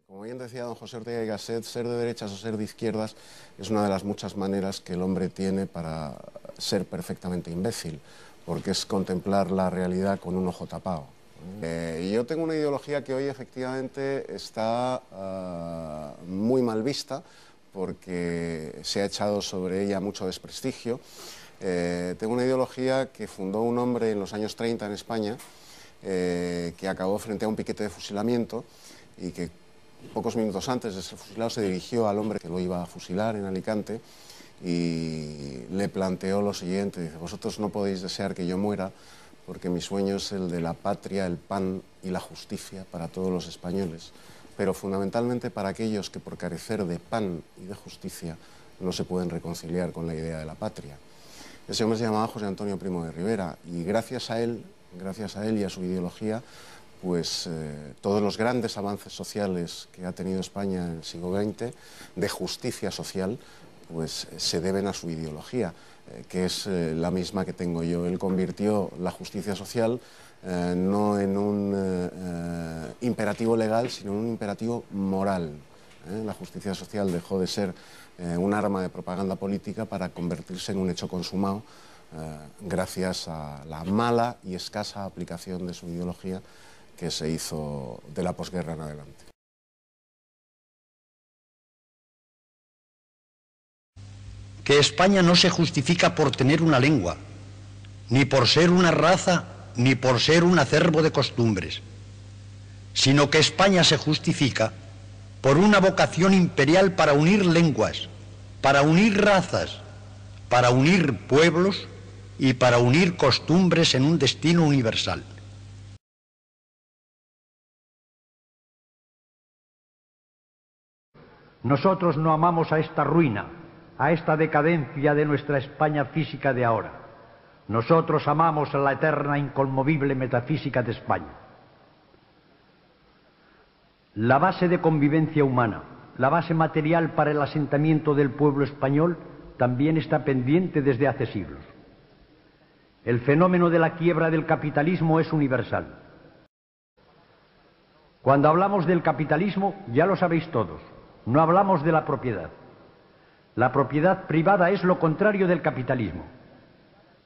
Como bien decía don José Ortega y Gasset, ser de derechas o ser de izquierdas es una de las muchas maneras que el hombre tiene para ser perfectamente imbécil, porque es contemplar la realidad con un ojo tapado. Y yo tengo una ideología que hoy efectivamente está muy mal vista, porque se ha echado sobre ella mucho desprestigio. Tengo una ideología que fundó un hombre en los años 30 en España, que acabó frente a un piquete de fusilamiento y que pocos minutos antes de ser fusilado se dirigió al hombre que lo iba a fusilar en Alicante y le planteó lo siguiente: dice, vosotros no podéis desear que yo muera porque mi sueño es el de la patria, el pan y la justicia para todos los españoles, pero fundamentalmente para aquellos que por carecer de pan y de justicia no se pueden reconciliar con la idea de la patria. Ese hombre se llamaba José Antonio Primo de Rivera y gracias a él y a su ideología, pues todos los grandes avances sociales que ha tenido España en el siglo XX, de justicia social, pues se deben a su ideología, que es la misma que tengo yo. Él convirtió la justicia social no en un imperativo legal, sino en un imperativo moral. La justicia social dejó de ser un arma de propaganda política para convertirse en un hecho consumado gracias a la mala y escasa aplicación de su ideología que se hizo de la posguerra en adelante. Que España no se justifica por tener una lengua, ni por ser una raza, ni por ser un acervo de costumbres, sino que España se justifica por una vocación imperial para unir lenguas, para unir razas, para unir pueblos y para unir costumbres en un destino universal. Nosotros no amamos a esta ruina, a esta decadencia de nuestra España física de ahora. Nosotros amamos a la eterna, inconmovible metafísica de España. La base de convivencia humana, la base material para el asentamiento del pueblo español, también está pendiente desde hace siglos. El fenómeno de la quiebra del capitalismo es universal. Cuando hablamos del capitalismo, ya lo sabéis todos, no hablamos de la propiedad. La propiedad privada es lo contrario del capitalismo.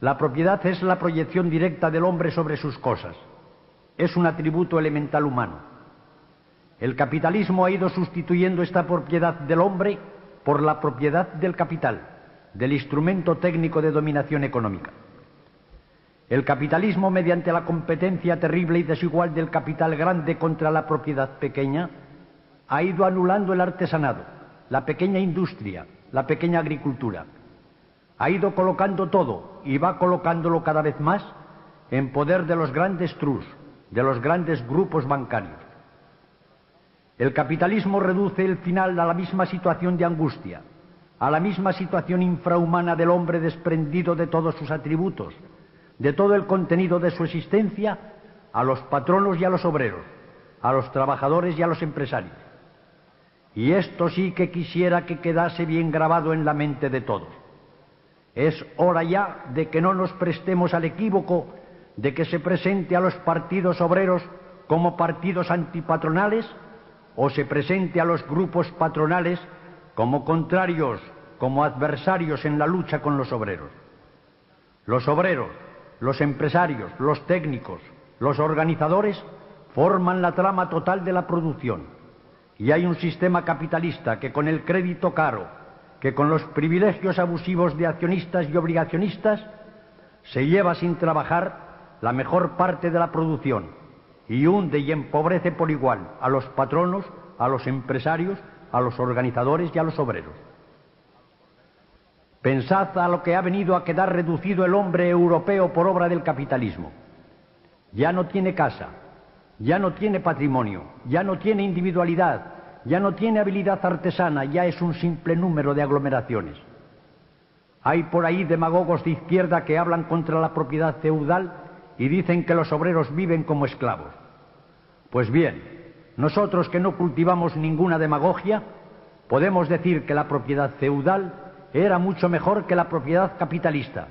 La propiedad es la proyección directa del hombre sobre sus cosas. Es un atributo elemental humano. El capitalismo ha ido sustituyendo esta propiedad del hombre por la propiedad del capital, del instrumento técnico de dominación económica. El capitalismo, mediante la competencia terrible y desigual del capital grande contra la propiedad pequeña, ha ido anulando el artesanado, la pequeña industria, la pequeña agricultura. Ha ido colocando todo, y va colocándolo cada vez más, en poder de los grandes trusts, de los grandes grupos bancarios. El capitalismo reduce el final a la misma situación de angustia, a la misma situación infrahumana del hombre desprendido de todos sus atributos, de todo el contenido de su existencia, a los patronos y a los obreros, a los trabajadores y a los empresarios. Y esto sí que quisiera que quedase bien grabado en la mente de todos. Es hora ya de que no nos prestemos al equívoco de que se presente a los partidos obreros como partidos antipatronales o se presente a los grupos patronales como contrarios, como adversarios en la lucha con los obreros. Los obreros, los empresarios, los técnicos, los organizadores forman la trama total de la producción. Y hay un sistema capitalista que con el crédito caro, que con los privilegios abusivos de accionistas y obligacionistas, se lleva sin trabajar la mejor parte de la producción y hunde y empobrece por igual a los patronos, a los empresarios, a los organizadores y a los obreros. Pensad a lo que ha venido a quedar reducido el hombre europeo por obra del capitalismo. Ya no tiene casa, ya no tiene patrimonio, ya no tiene individualidad, ya no tiene habilidad artesana, ya es un simple número de aglomeraciones. Hay por ahí demagogos de izquierda que hablan contra la propiedad feudal y dicen que los obreros viven como esclavos. Pues bien, nosotros que no cultivamos ninguna demagogia, podemos decir que la propiedad feudal era mucho mejor que la propiedad capitalista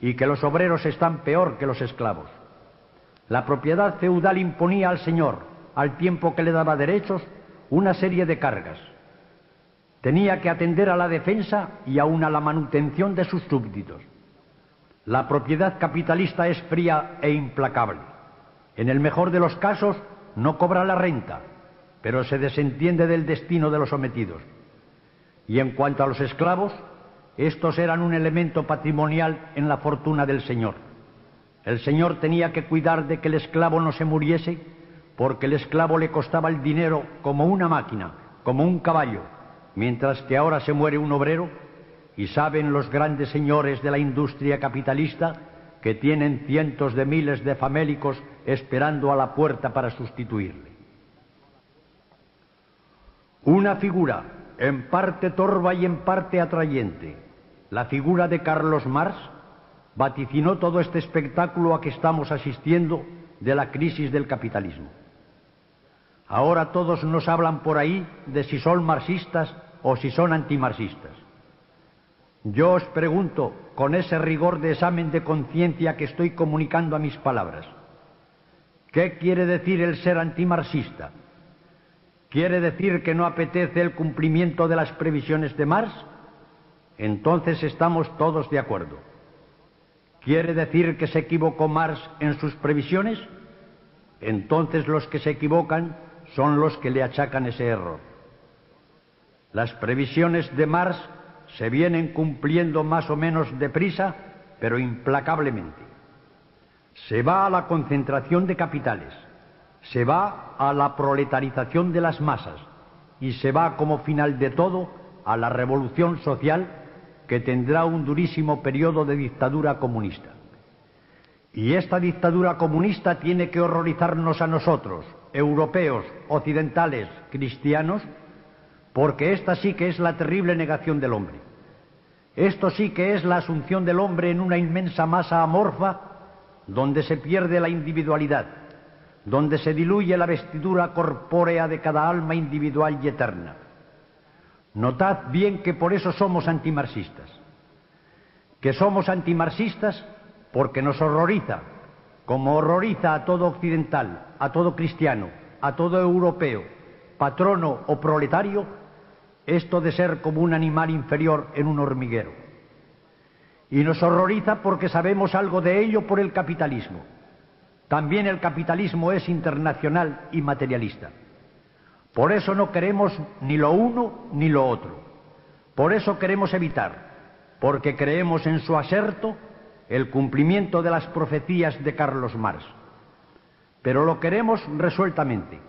y que los obreros están peor que los esclavos. La propiedad feudal imponía al señor, al tiempo que le daba derechos, una serie de cargas. Tenía que atender a la defensa y aun a la manutención de sus súbditos. La propiedad capitalista es fría e implacable. En el mejor de los casos, no cobra la renta, pero se desentiende del destino de los sometidos. Y en cuanto a los esclavos, estos eran un elemento patrimonial en la fortuna del señor. El señor tenía que cuidar de que el esclavo no se muriese, porque el esclavo le costaba el dinero como una máquina, como un caballo, mientras que ahora se muere un obrero, y saben los grandes señores de la industria capitalista que tienen cientos de miles de famélicos esperando a la puerta para sustituirle. Una figura, en parte torva y en parte atrayente, la figura de Carlos Marx, vaticinó todo este espectáculo a que estamos asistiendo de la crisis del capitalismo. Ahora todos nos hablan por ahí de si son marxistas o si son antimarxistas. Yo os pregunto, con ese rigor de examen de conciencia que estoy comunicando a mis palabras, ¿qué quiere decir el ser antimarxista? ¿Quiere decir que no apetece el cumplimiento de las previsiones de Marx? Entonces estamos todos de acuerdo. ¿Quiere decir que se equivocó Marx en sus previsiones? Entonces los que se equivocan son los que le achacan ese error. Las previsiones de Marx se vienen cumpliendo más o menos deprisa, pero implacablemente. Se va a la concentración de capitales, se va a la proletarización de las masas y se va como final de todo a la revolución social que tendrá un durísimo periodo de dictadura comunista. Y esta dictadura comunista tiene que horrorizarnos a nosotros, europeos, occidentales, cristianos, porque esta sí que es la terrible negación del hombre. Esto sí que es la asunción del hombre en una inmensa masa amorfa donde se pierde la individualidad, donde se diluye la vestidura corpórea de cada alma individual y eterna. Notad bien que por eso somos antimarxistas. Que somos antimarxistas porque nos horroriza, como horroriza a todo occidental, a todo cristiano, a todo europeo, patrono o proletario, esto de ser como un animal inferior en un hormiguero. Y nos horroriza porque sabemos algo de ello por el capitalismo. También el capitalismo es internacional y materialista. Por eso no queremos ni lo uno ni lo otro. Por eso queremos evitar, porque creemos en su aserto, el cumplimiento de las profecías de Carlos Marx. Pero lo queremos resueltamente.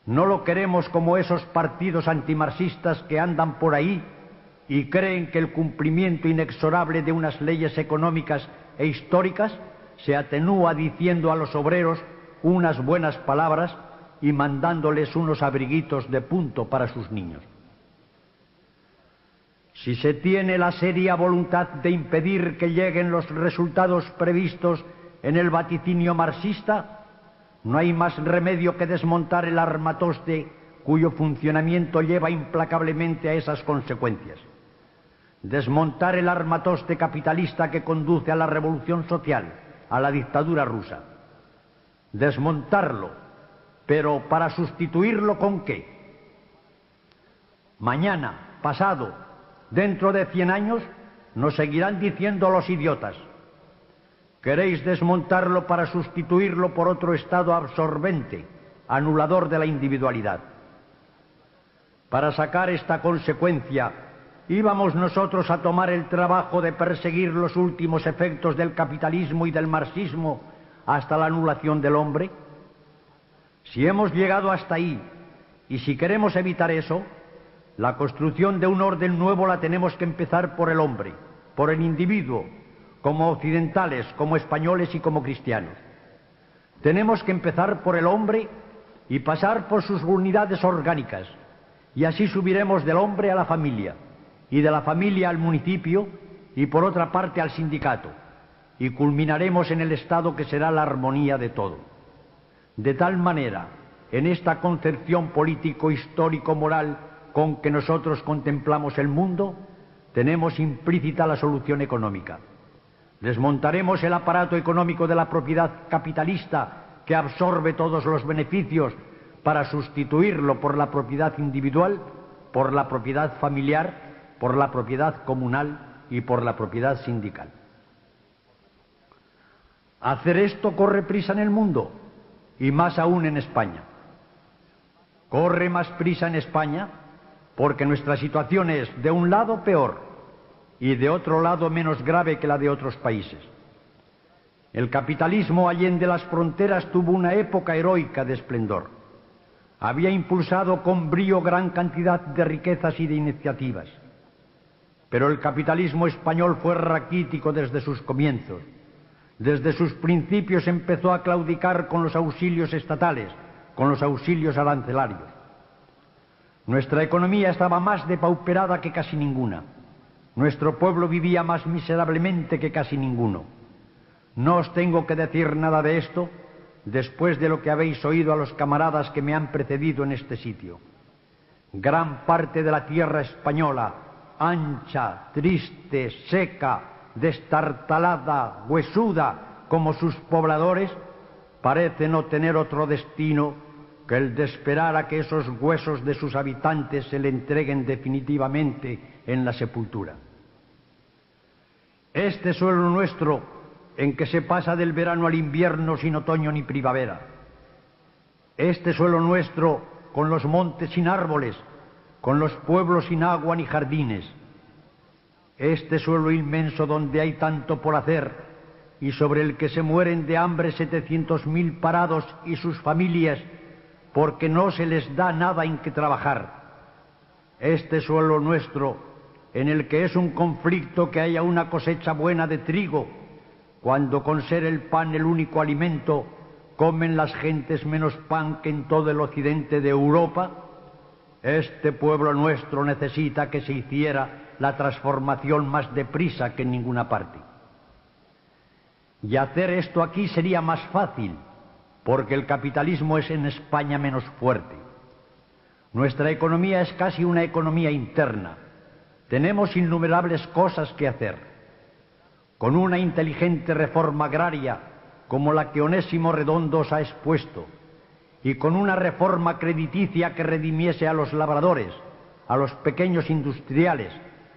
No lo queremos como esos partidos antimarxistas que andan por ahí y creen que el cumplimiento inexorable de unas leyes económicas e históricas se atenúa diciendo a los obreros unas buenas palabras y mandándoles unos abriguitos de punto para sus niños. Si se tiene la seria voluntad de impedir que lleguen los resultados previstos en el vaticinio marxista, no hay más remedio que desmontar el armatoste cuyo funcionamiento lleva implacablemente a esas consecuencias. Desmontar el armatoste capitalista que conduce a la revolución social, a la dictadura rusa. Desmontarlo, pero para sustituirlo ¿con qué? Mañana, pasado, dentro de 100 años, nos seguirán diciendo los idiotas. Queréis desmontarlo para sustituirlo por otro estado absorbente, anulador de la individualidad. Para sacar esta consecuencia, ¿íbamos nosotros a tomar el trabajo de perseguir los últimos efectos del capitalismo y del marxismo hasta la anulación del hombre? Si hemos llegado hasta ahí, y si queremos evitar eso, la construcción de un orden nuevo la tenemos que empezar por el hombre, por el individuo, como occidentales, como españoles y como cristianos. Tenemos que empezar por el hombre y pasar por sus unidades orgánicas, y así subiremos del hombre a la familia, y de la familia al municipio, y por otra parte al sindicato, y culminaremos en el Estado que será la armonía de todo. De tal manera, en esta concepción político-histórico-moral con que nosotros contemplamos el mundo, tenemos implícita la solución económica. Desmontaremos el aparato económico de la propiedad capitalista que absorbe todos los beneficios para sustituirlo por la propiedad individual, por la propiedad familiar, por la propiedad comunal y por la propiedad sindical. Hacer esto corre prisa en el mundo, y más aún en España. Corre más prisa en España porque nuestra situación es, de un lado, peor y de otro lado menos grave que la de otros países. El capitalismo allende las fronteras tuvo una época heroica de esplendor. Había impulsado con brío gran cantidad de riquezas y de iniciativas. Pero el capitalismo español fue raquítico desde sus comienzos. Desde sus principios empezó a claudicar con los auxilios estatales, con los auxilios arancelarios. Nuestra economía estaba más depauperada que casi ninguna. Nuestro pueblo vivía más miserablemente que casi ninguno. No os tengo que decir nada de esto después de lo que habéis oído a los camaradas que me han precedido en este sitio. Gran parte de la tierra española, ancha, triste, seca, destartalada, huesuda como sus pobladores, parece no tener otro destino que el de esperar a que esos huesos de sus habitantes se le entreguen definitivamente en la sepultura. Este suelo nuestro, en que se pasa del verano al invierno sin otoño ni primavera. Este suelo nuestro, con los montes sin árboles, con los pueblos sin agua ni jardines. Este suelo inmenso donde hay tanto por hacer y sobre el que se mueren de hambre 700.000 parados y sus familias porque no se les da nada en que trabajar. Este suelo nuestro, en el que es un conflicto que haya una cosecha buena de trigo, cuando con ser el pan el único alimento, comen las gentes menos pan que en todo el occidente de Europa. Este pueblo nuestro necesita que se hiciera la transformación más deprisa que en ninguna parte. Y hacer esto aquí sería más fácil, porque el capitalismo es en España menos fuerte. Nuestra economía es casi una economía interna. Tenemos innumerables cosas que hacer. Con una inteligente reforma agraria, como la que Onésimo Redondo os ha expuesto, y con una reforma crediticia que redimiese a los labradores, a los pequeños industriales,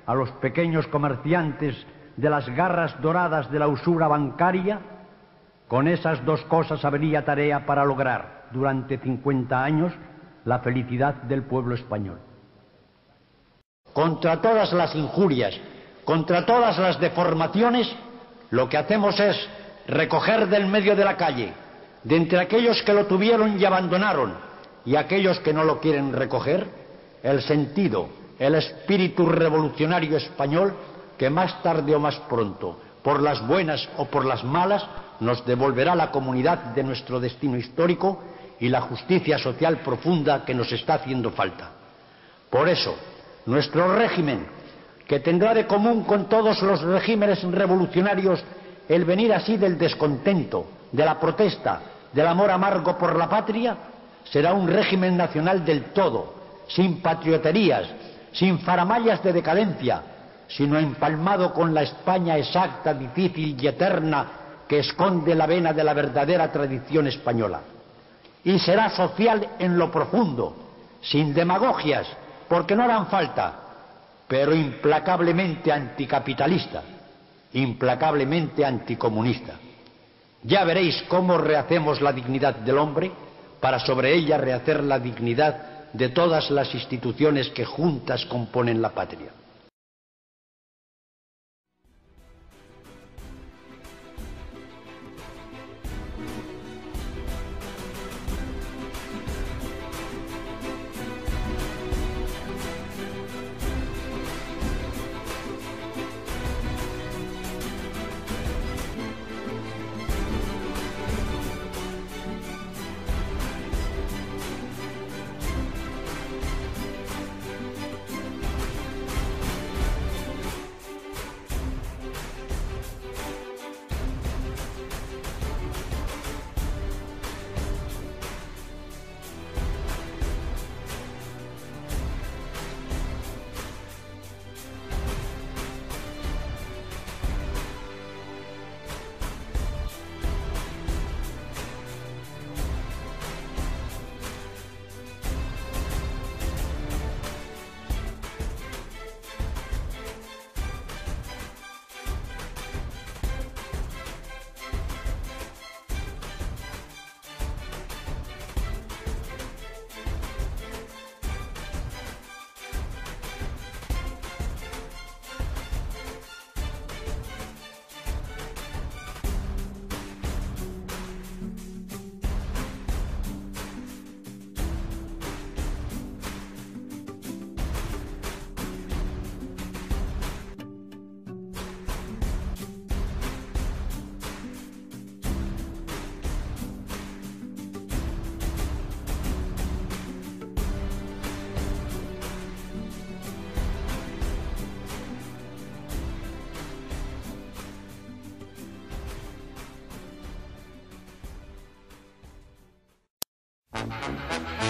a los pequeños comerciantes de las garras doradas de la usura bancaria, con esas dos cosas habría tarea para lograr durante 50 años la felicidad del pueblo español. Contra todas las injurias, contra todas las deformaciones, lo que hacemos es recoger del medio de la calle, de entre aquellos que lo tuvieron y abandonaron y aquellos que no lo quieren recoger, el sentido, el espíritu revolucionario español que más tarde o más pronto, por las buenas o por las malas, nos devolverá la comunidad de nuestro destino histórico y la justicia social profunda que nos está haciendo falta. Por eso, nuestro régimen, que tendrá de común con todos los regímenes revolucionarios el venir así del descontento, de la protesta, del amor amargo por la patria, será un régimen nacional del todo, sin patrioterías, sin faramallas de decadencia, sino empalmado con la España exacta, difícil y eterna que esconde la vena de la verdadera tradición española. Y será social en lo profundo, sin demagogias, porque no harán falta, pero implacablemente anticapitalista, implacablemente anticomunista. Ya veréis cómo rehacemos la dignidad del hombre para sobre ella rehacer la dignidad de todas las instituciones que juntas componen la patria. Thank you.